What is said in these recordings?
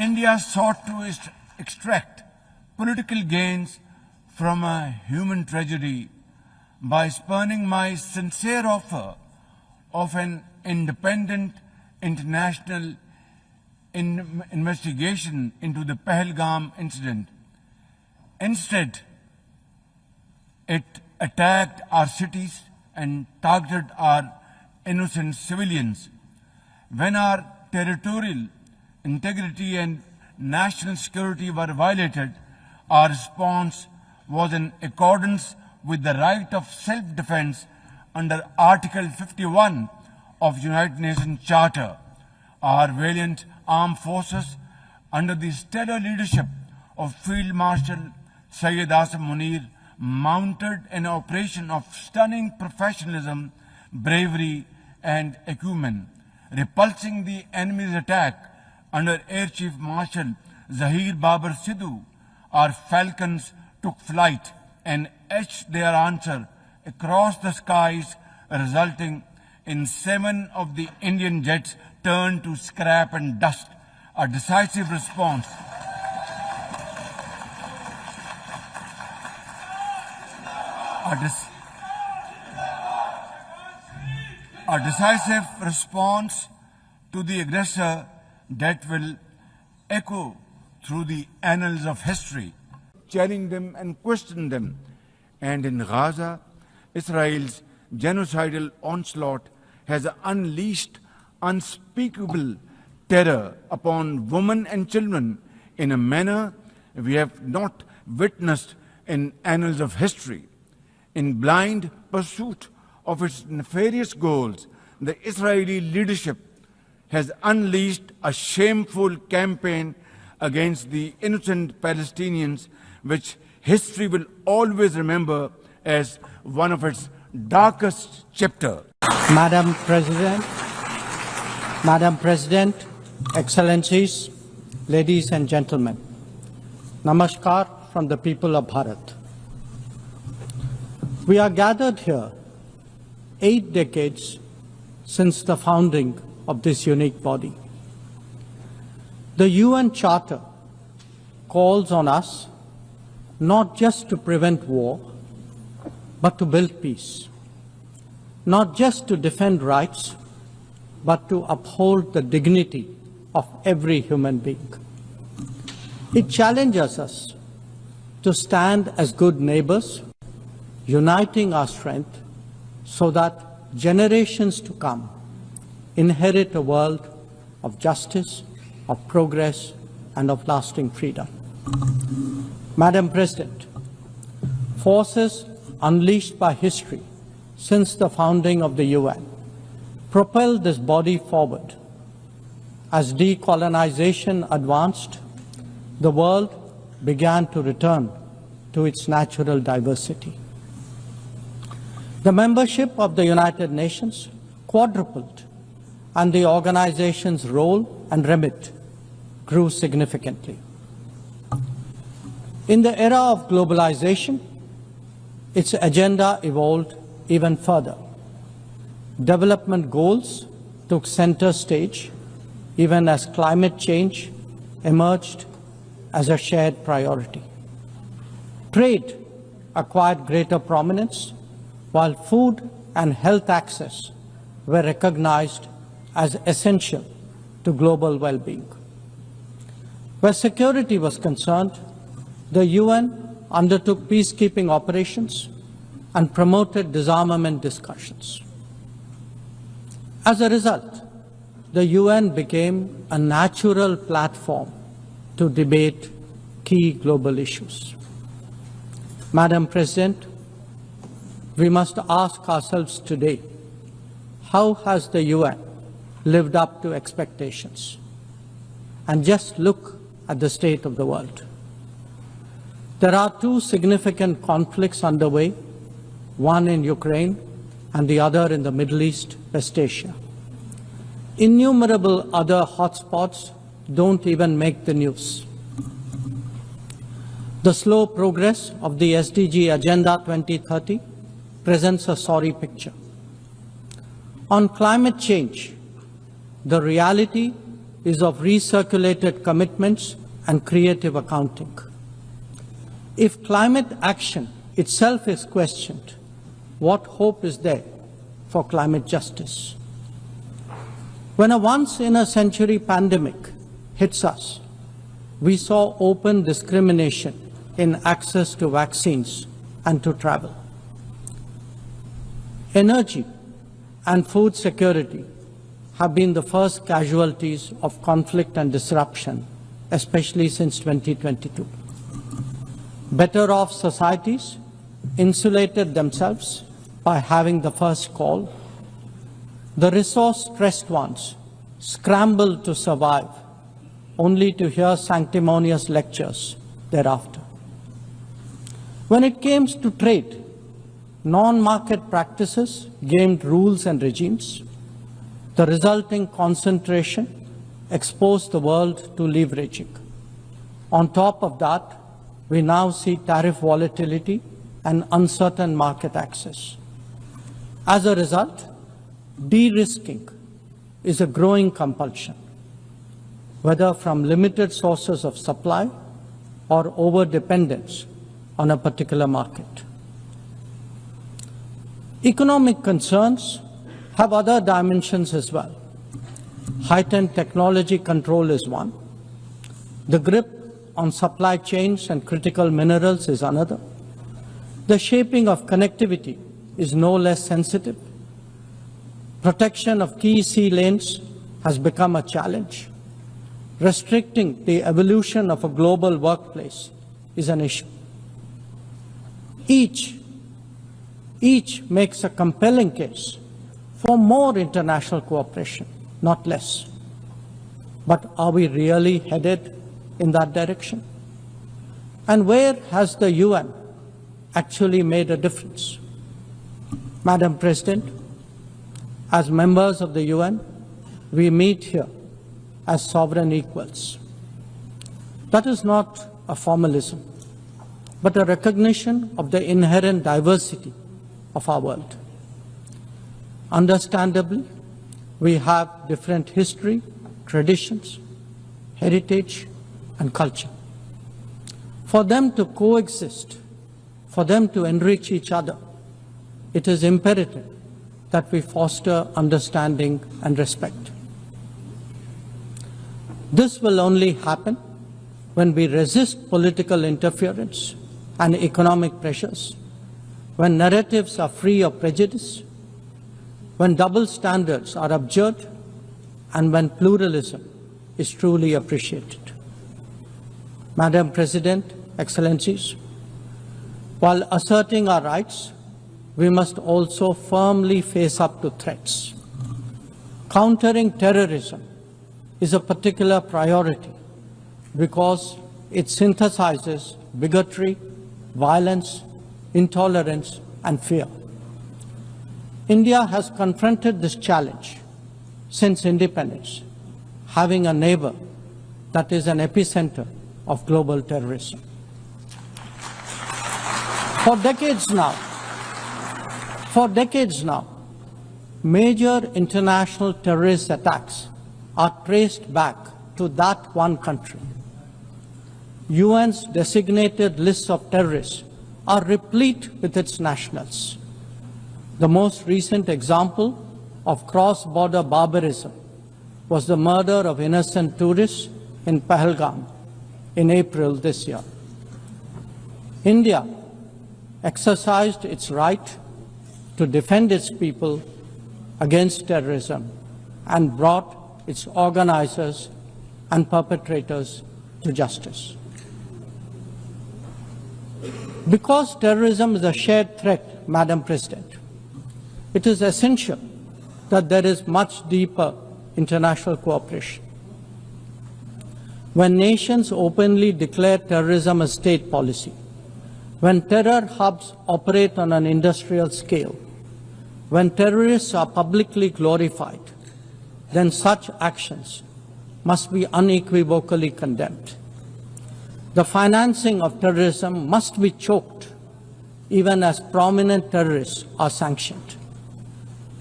India sought to extract political gains from a human tragedy by spurning my sincere offer of an independent international investigation into the Pahalgam incident. Instead, it attacked our cities and targeted our innocent civilians. When our territorial integrity and national security were violated, our response was in accordance with the right of self-defense under Article 51 of United Nations Charter. Our valiant armed forces, under the stellar leadership of Field Marshal Syed Munir, mounted an operation of stunning professionalism, bravery, and acumen. Repulsing the enemy's attack under Air Chief Marshal Zahir Babar Sidhu, our falcons took flight and etched their answer across the skies, resulting in 7 of the Indian jets turned to scrap and dust. A decisive response. A decisive response to the aggressor that will echo through the annals of history. Challenge them and question them. And in Gaza, Israel's genocidal onslaught has unleashed unspeakable terror upon women and children in a manner we have not witnessed in annals of history. In blind pursuit of its nefarious goals, the Israeli leadership has unleashed a shameful campaign against the innocent Palestinians, which history will always remember as one of its darkest chapters. Madam President, Excellencies, ladies and gentlemen, Namaskar from the people of Bharat. We are gathered here 8 decades since the founding of this unique body. The UN Charter calls on us not just to prevent war, but to build peace, not just to defend rights, but to uphold the dignity of every human being. It challenges us to stand as good neighbors, uniting our strength so that generations to come inherit a world of justice, of progress, and of lasting freedom. Madam President, forces unleashed by history since the founding of the UN propelled this body forward. As decolonization advanced, the world began to return to its natural diversity. The membership of the United Nations quadrupled, and the organization's role and remit grew significantly. In the era of globalization, its agenda evolved even further. Development goals took center stage, even as climate change emerged as a shared priority. Trade acquired greater prominence, while food and health access were recognized as essential to global well-being. Where security was concerned, the UN undertook peacekeeping operations and promoted disarmament discussions. As a result, the UN became a natural platform to debate key global issues. Madam President, we must ask ourselves today, how has the UN lived up to expectations? And just look at the state of the world. There are 2 significant conflicts underway, one in Ukraine and the other in the Middle East, West Asia. Innumerable other hotspots don't even make the news. The slow progress of the SDG Agenda 2030 presents a sorry picture. On climate change, the reality is of recirculated commitments and creative accounting. If climate action itself is questioned, what hope is there for climate justice? When a once-in-a-century pandemic hits us, we saw open discrimination in access to vaccines and to travel. Energy and food security have been the first casualties of conflict and disruption, especially since 2022. Better off societies insulated themselves by having the first call. The resource-stressed ones scrambled to survive, only to hear sanctimonious lectures thereafter. When it came to trade, non-market practices gained rules and regimes. The resulting concentration exposed the world to leveraging. On top of that, we now see tariff volatility and uncertain market access. As a result, de-risking is a growing compulsion, whether from limited sources of supply or over-dependence on a particular market. Economic concerns have other dimensions as well. Heightened technology control is one. The grip on supply chains and critical minerals is another. The shaping of connectivity is no less sensitive. Protection of key sea lanes has become a challenge. Restricting the evolution of a global workplace is an issue. Each makes a compelling case for more international cooperation, not less. But are we really headed in that direction? And where has the UN actually made a difference? Madam President, as members of the UN, we meet here as sovereign equals. That is not a formalism, but a recognition of the inherent diversity of our world. Understandably, we have different history, traditions, heritage, and culture. For them to coexist, for them to enrich each other, it is imperative that we foster understanding and respect. This will only happen when we resist political interference and economic pressures, when narratives are free of prejudice, when double standards are abjured, and when pluralism is truly appreciated. Madam President, Excellencies, while asserting our rights, we must also firmly face up to threats. Countering terrorism is a particular priority because it synthesizes bigotry, violence, intolerance, and fear. India has confronted this challenge since independence, having a neighbor that is an epicenter of global terrorism. For decades now, major international terrorist attacks are traced back to that one country. UN's designated lists of terrorists are replete with its nationals. The most recent example of cross-border barbarism was the murder of innocent tourists in Pahalgam in April this year. India exercised its right to defend its people against terrorism and brought its organizers and perpetrators to justice. Because terrorism is a shared threat, Madam President, it is essential that there is much deeper international cooperation. When nations openly declare terrorism a state policy, when terror hubs operate on an industrial scale, when terrorists are publicly glorified, then such actions must be unequivocally condemned. The financing of terrorism must be choked, even as prominent terrorists are sanctioned.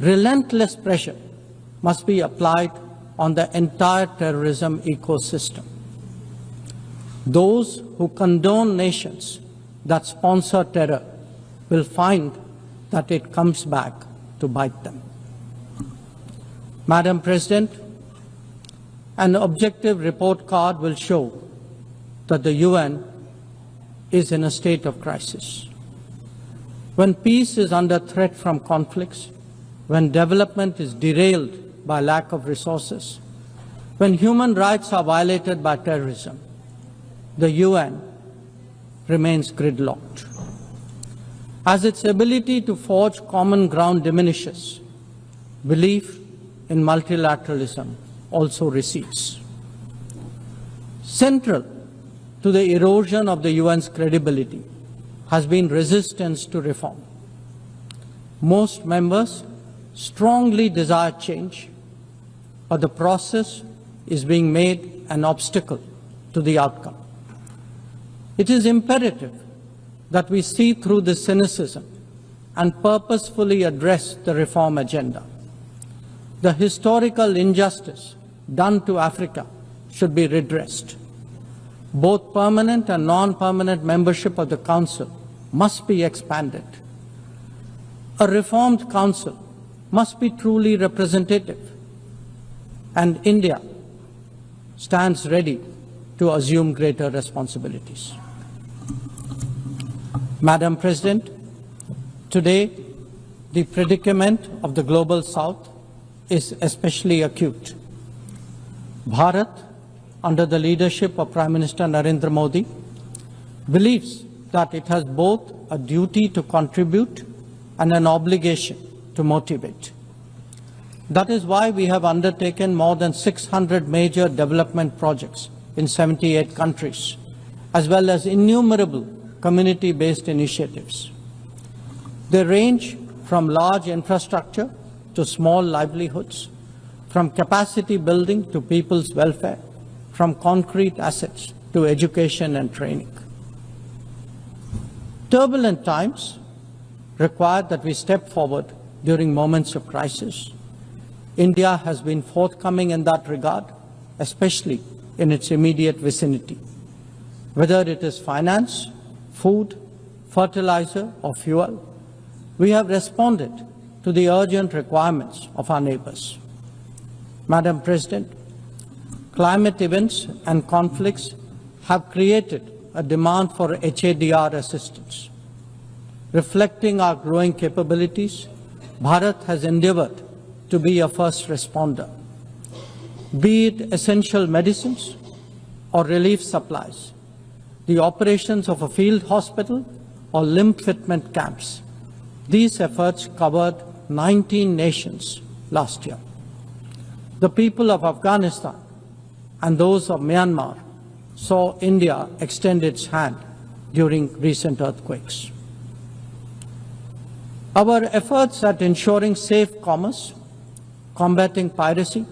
Relentless pressure must be applied on the entire terrorism ecosystem. Those who condone nations that sponsor terror will find that it comes back to bite them. Madam President, an objective report card will show that the UN is in a state of crisis. When peace is under threat from conflicts, when development is derailed by lack of resources, when human rights are violated by terrorism, the UN remains gridlocked. As its ability to forge common ground diminishes, belief in multilateralism also recedes. Central to the erosion of the UN's credibility has been resistance to reform. Most members strongly desire change, but the process is being made an obstacle to the outcome. It is imperative that we see through this cynicism and purposefully address the reform agenda. The historical injustice done to Africa should be redressed. Both permanent and non-permanent membership of the Council must be expanded. A reformed Council must be truly representative, and India stands ready to assume greater responsibilities. Madam President, today the predicament of the Global South is especially acute. Bharat, under the leadership of Prime Minister Narendra Modi, believes that it has both a duty to contribute and an obligation to motivate. That is why we have undertaken more than 600 major development projects in 78 countries, as well as innumerable community-based initiatives. They range from large infrastructure to small livelihoods, from capacity building to people's welfare, from concrete assets to education and training. Turbulent times require that we step forward during moments of crisis. India has been forthcoming in that regard, especially in its immediate vicinity. Whether it is finance, food, fertilizer, or fuel, we have responded to the urgent requirements of our neighbors. Madam President, climate events and conflicts have created a demand for HADR assistance. Reflecting our growing capabilities, Bharat has endeavored to be a first responder. Be it essential medicines or relief supplies, the operations of a field hospital or limb fitment camps, these efforts covered 19 nations last year. The people of Afghanistan and those of Myanmar saw India extend its hand during recent earthquakes. Our efforts at ensuring safe commerce, combating piracy,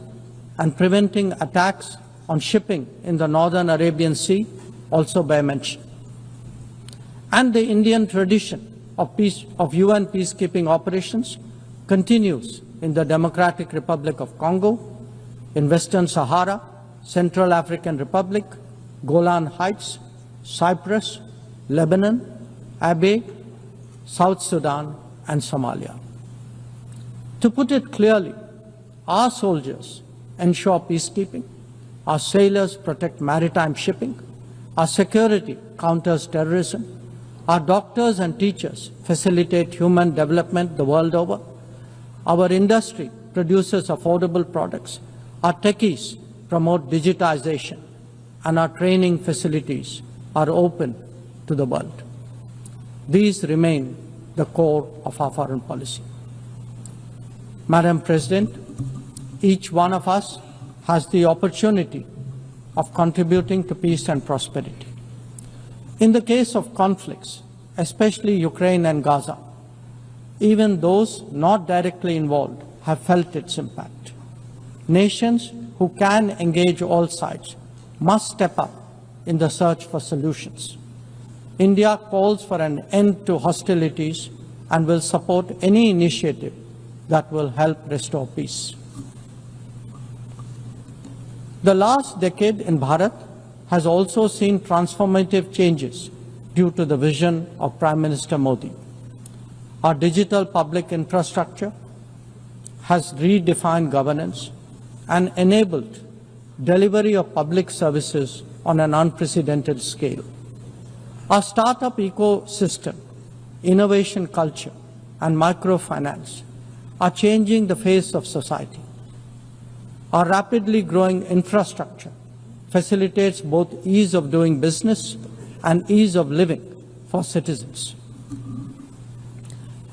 and preventing attacks on shipping in the Northern Arabian Sea also bear mention. And the Indian tradition of UN peacekeeping operations continues in the Democratic Republic of Congo, in Western Sahara, Central African Republic, Golan Heights, Cyprus, Lebanon, Abyei, South Sudan, and Somalia. To put it clearly, our soldiers ensure peacekeeping, our sailors protect maritime shipping, our security counters terrorism, our doctors and teachers facilitate human development the world over, our industry produces affordable products, our techies promote digitization, and our training facilities are open to the world. These remain the core of our foreign policy. Madam President, each one of us has the opportunity of contributing to peace and prosperity. In the case of conflicts, especially Ukraine and Gaza, even those not directly involved have felt its impact. Nations who can engage all sides must step up in the search for solutions. India calls for an end to hostilities and will support any initiative that will help restore peace. The last decade in Bharat has also seen transformative changes due to the vision of Prime Minister Modi. Our digital public infrastructure has redefined governance and enabled delivery of public services on an unprecedented scale. Our startup ecosystem, innovation culture, and microfinance are changing the face of society. Our rapidly growing infrastructure facilitates both ease of doing business and ease of living for citizens.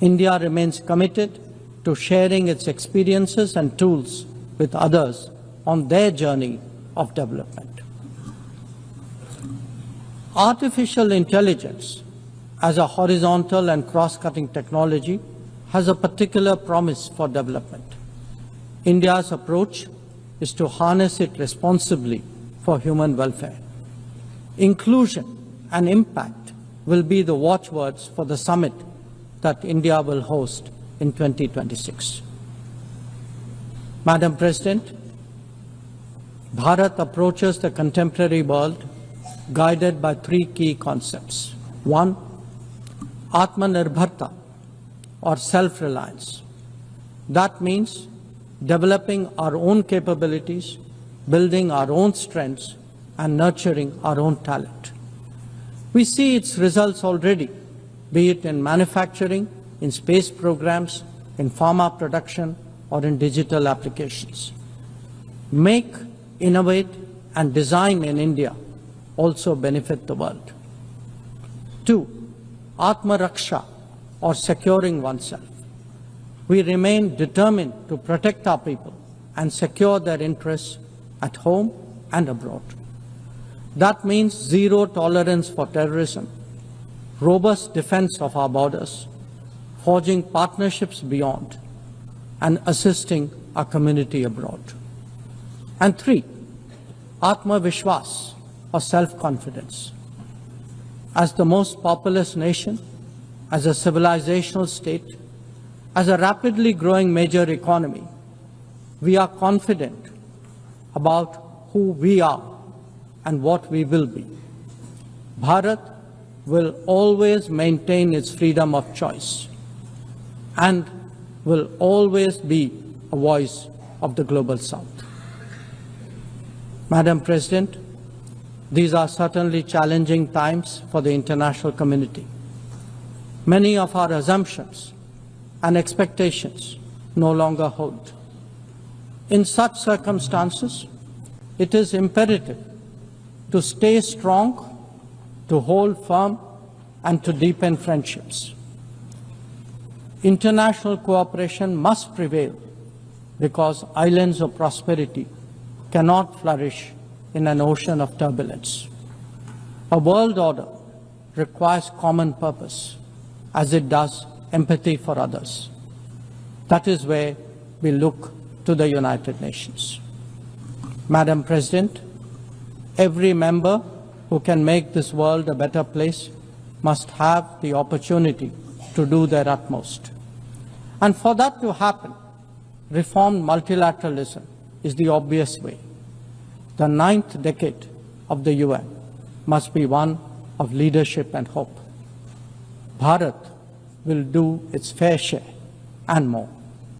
India remains committed to sharing its experiences and tools with others on their journey of development. Artificial intelligence as a horizontal and cross-cutting technology has a particular promise for development. India's approach is to harness it responsibly for human welfare. Inclusion and impact will be the watchwords for the summit that India will host in 2026. Madam President, Bharat approaches the contemporary world guided by three key concepts. One, Atmanirbharta, or self-reliance. That means developing our own capabilities, building our own strengths, and nurturing our own talent. We see its results already, be it in manufacturing, in space programs, in pharma production, or in digital applications. Make, innovate, and design in India also benefit the world. Two, Atma Raksha, or securing oneself. We remain determined to protect our people and secure their interests at home and abroad. That means zero tolerance for terrorism, robust defense of our borders, forging partnerships beyond, and assisting our community abroad. And three, Atma Vishwas, or self-confidence. As the most populous nation, as a civilizational state, as a rapidly growing major economy, we are confident about who we are and what we will be. Bharat will always maintain its freedom of choice and will always be a voice of the Global South. Madam President, these are certainly challenging times for the international community. Many of our assumptions and expectations no longer hold. In such circumstances, it is imperative to stay strong, to hold firm, and to deepen friendships. International cooperation must prevail because islands of prosperity cannot flourish in an ocean of turbulence. A world order requires common purpose, as it does empathy for others. That is where we look to the United Nations. Madam President, every member who can make this world a better place must have the opportunity to do their utmost. And for that to happen, reformed multilateralism is the obvious way. The 9th decade of the UN must be one of leadership and hope. Bharat will do its fair share and more.